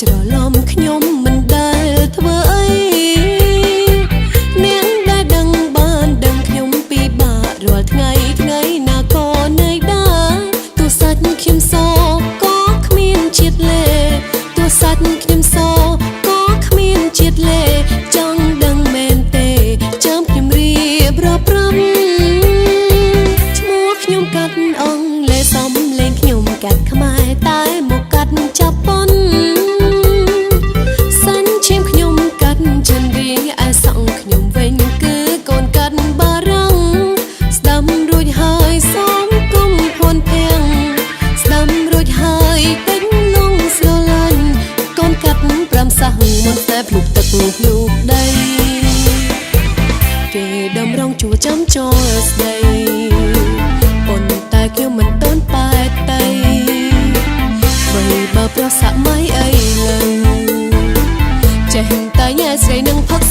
ច្រឡំខ្ញុំមិនដែលធ្វើអីអ្នកដែលដឹងបានដឹងខ្ញុំពិបាករាល់ថ្ងៃណាក៏នៅដែរទោះសាច់ខ្ញុំសក៏គ្មានជាតិលេទោះសាច់ខ្ញុំសក៏គ្មានជាតិលេចង់ដឹងមែនទេចាំខ្ញុំរៀបរាប់ព្រមឈ្មោះខ្ញុំកាត់អង់គ្លេសសំលេងខ្ញុំកាត់ខ្មែរតែមកកាត់ចាប់ប៉ុនសាញ់ឈាមខ្ញុំកាត់ចិនរៀងឯសងខ្ញុំវិញគឺកូនកាត់បារាំងស្ដាំរួចហើយសូមគុំភ័ន្តភាំងស្ដាំរួចហើយពេញលងស្រឡាញ់កូនកាត់5សាសមុនតែភ្លុកទឹកភ្លុកដីគេដំរងជួចាំចូលស្ដីប៉ុន្តែខ្ញុំមិនតន់ប៉ែតតៃបីបើប្រសម័យអីលើចេះតែញ៉ែស្រីនឹងផឹក